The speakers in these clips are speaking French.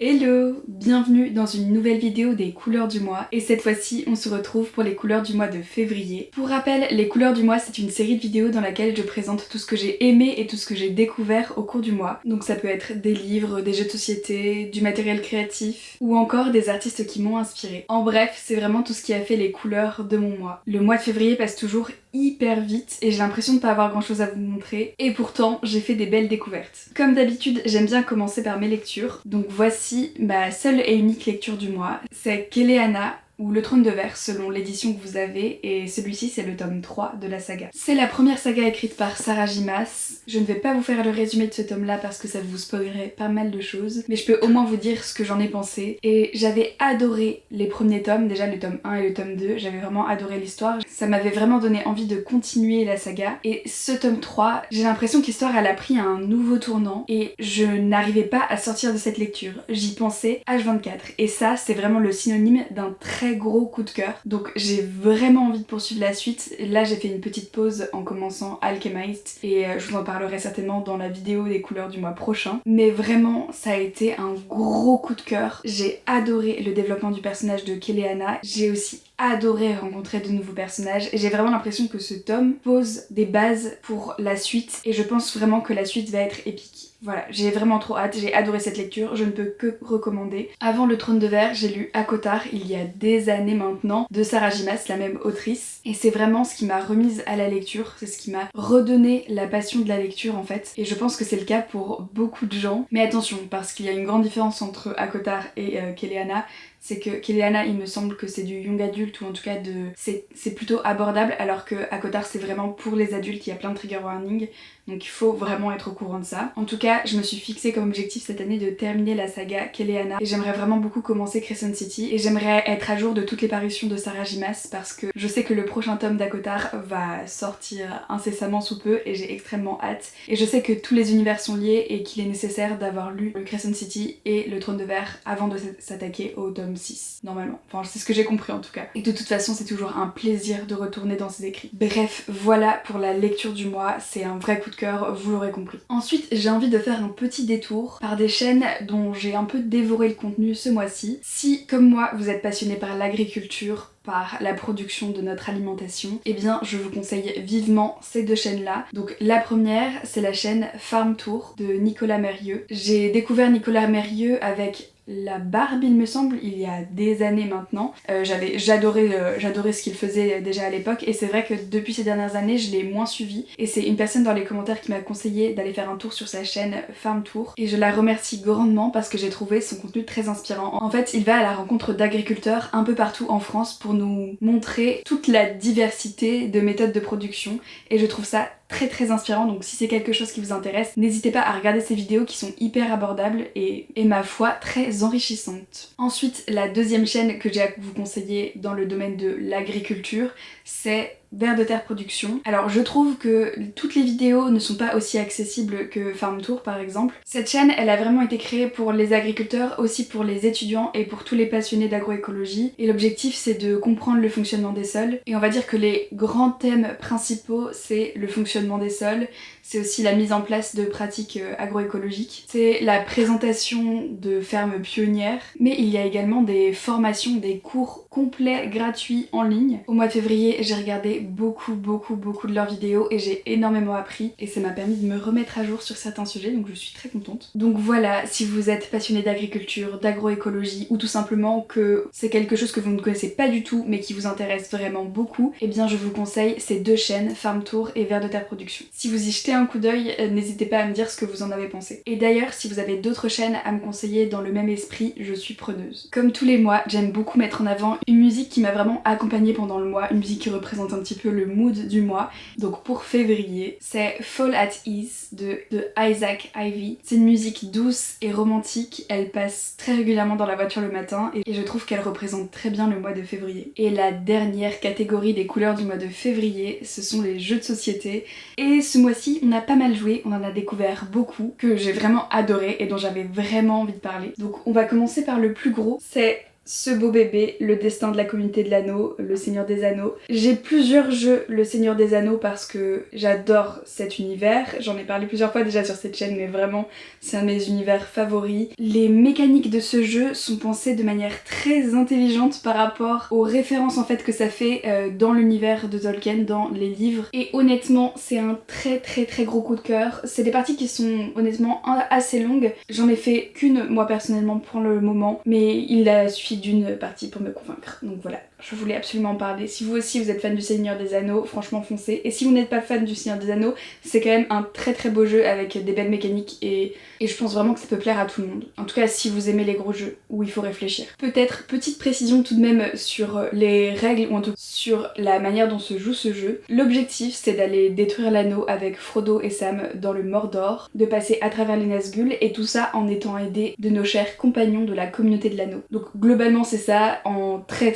Hello! Bienvenue dans une nouvelle vidéo des couleurs du mois et cette fois-ci on se retrouve pour les couleurs du mois de février. Pour rappel, les couleurs du mois c'est une série de vidéos dans laquelle je présente tout ce que j'ai aimé et tout ce que j'ai découvert au cours du mois. Donc ça peut être des livres, des jeux de société, du matériel créatif ou encore des artistes qui m'ont inspiré. En bref, c'est vraiment tout ce qui a fait les couleurs de mon mois. Le mois de février passe toujours hyper vite et j'ai l'impression de pas avoir grand chose à vous montrer et pourtant j'ai fait des belles découvertes. Comme d'habitude, j'aime bien commencer par mes lectures, donc voici ma seule et unique lecture du mois, c'est Keleana ou Le Trône de Verre selon l'édition que vous avez, et celui-ci c'est le tome 3 de la saga. C'est la première saga écrite par Sarah J. Maas. Je ne vais pas vous faire le résumé de ce tome là parce que ça vous spoilerait pas mal de choses, mais je peux au moins vous dire ce que j'en ai pensé. Et j'avais adoré les premiers tomes, déjà le tome 1 et le tome 2, j'avais vraiment adoré l'histoire. Ça m'avait vraiment donné envie de continuer la saga, et ce tome 3, j'ai l'impression que l'histoire elle a pris un nouveau tournant et je n'arrivais pas à sortir de cette lecture. J'y pensais H24 et ça c'est vraiment le synonyme d'un très gros coup de cœur. Donc j'ai vraiment envie de poursuivre la suite. Là j'ai fait une petite pause en commençant Alchemist et je vous en parlerai certainement dans la vidéo des couleurs du mois prochain. Mais vraiment ça a été un gros coup de cœur. J'ai adoré le développement du personnage de Keleana. J'ai aussi adoré rencontrer de nouveaux personnages et j'ai vraiment l'impression que ce tome pose des bases pour la suite et je pense vraiment que la suite va être épique. Voilà, j'ai vraiment trop hâte, j'ai adoré cette lecture, je ne peux que recommander. Avant Le Trône de Verre, j'ai lu ACOTAR il y a des années maintenant, de Sarah J. Maas, la même autrice, et c'est vraiment ce qui m'a remise à la lecture, c'est ce qui m'a redonné la passion de la lecture en fait, et je pense que c'est le cas pour beaucoup de gens. Mais attention, parce qu'il y a une grande différence entre ACOTAR et Keleana, c'est que Keleana, il me semble que c'est du young adulte, ou en tout cas c'est plutôt abordable, alors que ACOTAR c'est vraiment pour les adultes, il y a plein de trigger warnings, donc il faut vraiment être au courant de ça. En tout cas, je me suis fixée comme objectif cette année de terminer la saga Keleana, et j'aimerais vraiment beaucoup commencer Crescent City, et j'aimerais être à jour de toutes les parutions de Sarah J. Maas, parce que je sais que le prochain tome d'ACOTAR va sortir incessamment sous peu, et j'ai extrêmement hâte. Et je sais que tous les univers sont liés, et qu'il est nécessaire d'avoir lu le Crescent City et le Trône de Verre avant de s'attaquer au tome 6, normalement. Enfin, c'est ce que j'ai compris en tout cas. Et de toute façon, c'est toujours un plaisir de retourner dans ses écrits. Bref, voilà pour la lecture du mois, c'est un vrai coup de cœur, vous l'aurez compris. Ensuite, j'ai envie de faire un petit détour par des chaînes dont j'ai un peu dévoré le contenu ce mois-ci. Si, comme moi, vous êtes passionné par l'agriculture, par la production de notre alimentation, eh bien je vous conseille vivement ces deux chaînes là. Donc la première c'est la chaîne Farm Tour de Nicolas Mérieux. J'ai découvert Nicolas Mérieux avec La Barbe il me semble, il y a des années maintenant. J'adorais ce qu'il faisait déjà à l'époque, et c'est vrai que depuis ces dernières années je l'ai moins suivi, et c'est une personne dans les commentaires qui m'a conseillé d'aller faire un tour sur sa chaîne Farm Tour, et je la remercie grandement parce que j'ai trouvé son contenu très inspirant. En fait il va à la rencontre d'agriculteurs un peu partout en France pour nous montrer toute la diversité de méthodes de production, et je trouve ça très inspirant. Donc si c'est quelque chose qui vous intéresse, n'hésitez pas à regarder ces vidéos qui sont hyper abordables et ma foi très enrichissantes. Ensuite, la deuxième chaîne que j'ai à vous conseiller dans le domaine de l'agriculture, c'est Vers de Terre Production. Alors je trouve que toutes les vidéos ne sont pas aussi accessibles que Farm Tour par exemple. Cette chaîne elle a vraiment été créée pour les agriculteurs, aussi pour les étudiants et pour tous les passionnés d'agroécologie, et l'objectif c'est de comprendre le fonctionnement des sols, et on va dire que les grands thèmes principaux c'est le fonctionnement des sols, c'est aussi la mise en place de pratiques agroécologiques, c'est la présentation de fermes pionnières, mais il y a également des formations, des cours complets gratuits en ligne. Au mois de février j'ai regardé beaucoup de leurs vidéos et j'ai énormément appris, et ça m'a permis de me remettre à jour sur certains sujets, donc je suis très contente. Donc voilà, si vous êtes passionné d'agriculture, d'agroécologie, ou tout simplement que c'est quelque chose que vous ne connaissez pas du tout mais qui vous intéresse vraiment beaucoup, eh bien je vous conseille ces deux chaînes, Farm Tour et Vers de Terre Production. Si vous y jetez un coup d'œil, n'hésitez pas à me dire ce que vous en avez pensé. Et d'ailleurs, si vous avez d'autres chaînes à me conseiller dans le même esprit, je suis preneuse. Comme tous les mois, j'aime beaucoup mettre en avant une musique qui m'a vraiment accompagnée pendant le mois, une musique qui représente un petit peu le mood du mois. Donc pour février, c'est Fall at Ease de Isaac Ivy. C'est une musique douce et romantique, elle passe très régulièrement dans la voiture le matin et je trouve qu'elle représente très bien le mois de février. Et la dernière catégorie des couleurs du mois de février, ce sont les jeux de société. Et ce mois-ci, on a pas mal joué, on en a découvert beaucoup, que j'ai vraiment adoré et dont j'avais vraiment envie de parler. Donc on va commencer par le plus gros, c'est ce beau bébé, le destin de la communauté de l'anneau, le Seigneur des Anneaux. J'ai plusieurs jeux le Seigneur des Anneaux parce que j'adore cet univers, j'en ai parlé plusieurs fois déjà sur cette chaîne mais vraiment c'est un de mes univers favoris. Les mécaniques de ce jeu sont pensées de manière très intelligente par rapport aux références en fait que ça fait dans l'univers de Tolkien, dans les livres, et honnêtement c'est un très gros coup de cœur. C'est des parties qui sont honnêtement assez longues, j'en ai fait qu'une moi personnellement pour le moment, mais il a suffi d'une partie pour me convaincre, donc voilà. Je voulais absolument en parler. Si vous aussi vous êtes fan du Seigneur des Anneaux, franchement foncez. Et si vous n'êtes pas fan du Seigneur des Anneaux, c'est quand même un très beau jeu avec des belles mécaniques et je pense vraiment que ça peut plaire à tout le monde. En tout cas si vous aimez les gros jeux où il faut réfléchir. Peut-être petite précision tout de même sur les règles ou en tout cas sur la manière dont se joue ce jeu. L'objectif c'est d'aller détruire l'anneau avec Frodo et Sam dans le Mordor, de passer à travers les Nazgûl et tout ça en étant aidé de nos chers compagnons de la communauté de l'anneau. Donc globalement c'est ça en très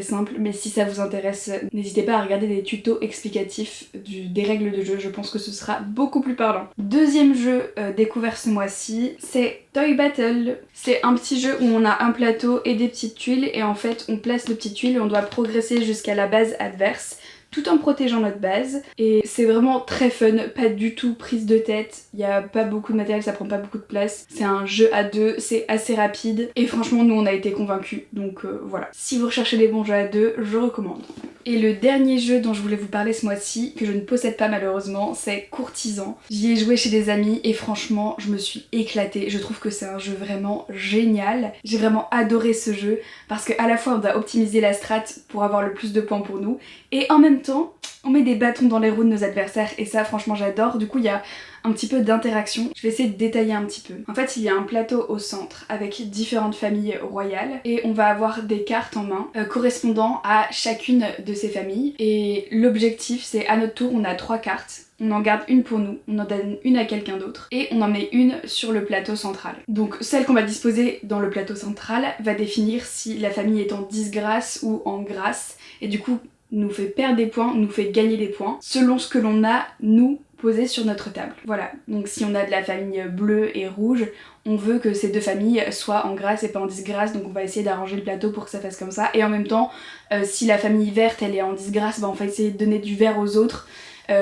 simple, mais si ça vous intéresse, n'hésitez pas à regarder des tutos explicatifs des règles de jeu, je pense que ce sera beaucoup plus parlant. Deuxième jeu découvert ce mois-ci, c'est Toy Battle. C'est un petit jeu où on a un plateau et des petites tuiles et en fait on place les petites tuiles et on doit progresser jusqu'à la base adverse tout en protégeant notre base, et c'est vraiment très fun, pas du tout prise de tête, il y a pas beaucoup de matériel, ça prend pas beaucoup de place, c'est un jeu à deux, c'est assez rapide et franchement nous on a été convaincus, donc voilà. Si vous recherchez des bons jeux à deux, je recommande. Et le dernier jeu dont je voulais vous parler ce mois-ci, que je ne possède pas malheureusement, c'est Courtisan. J'y ai joué chez des amis et franchement je me suis éclatée, je trouve que c'est un jeu vraiment génial. J'ai vraiment adoré ce jeu parce qu'à la fois on doit optimiser la strat pour avoir le plus de points pour nous et en même temps on met des bâtons dans les roues de nos adversaires et ça franchement j'adore. Du coup il y a un petit peu d'interaction. Je vais essayer de détailler un petit peu. En fait il y a un plateau au centre avec différentes familles royales et on va avoir des cartes en main correspondant à chacune de ces familles, et l'objectif c'est à notre tour on a 3 cartes. On en garde une pour nous, on en donne une à quelqu'un d'autre et on en met une sur le plateau central. Donc celle qu'on va disposer dans le plateau central va définir si la famille est en disgrâce ou en grâce, et du coup nous fait perdre des points, nous fait gagner des points selon ce que l'on a nous posé sur notre table. Voilà, donc si on a de la famille bleue et rouge, on veut que ces deux familles soient en grâce et pas en disgrâce, donc on va essayer d'arranger le plateau pour que ça fasse comme ça. Et en même temps, si la famille verte elle est en disgrâce, bah on va essayer de donner du vert aux autres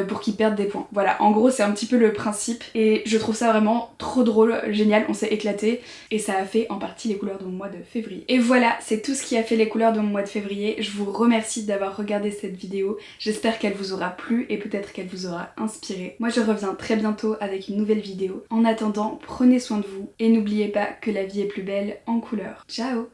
pour qu'ils perdent des points. Voilà, en gros c'est un petit peu le principe et je trouve ça vraiment trop drôle, génial, on s'est éclaté et ça a fait en partie les couleurs de mon mois de février. Et voilà, c'est tout ce qui a fait les couleurs de mon mois de février. Je vous remercie d'avoir regardé cette vidéo, j'espère qu'elle vous aura plu et peut-être qu'elle vous aura inspiré. Moi je reviens très bientôt avec une nouvelle vidéo. En attendant, prenez soin de vous et n'oubliez pas que la vie est plus belle en couleurs. Ciao!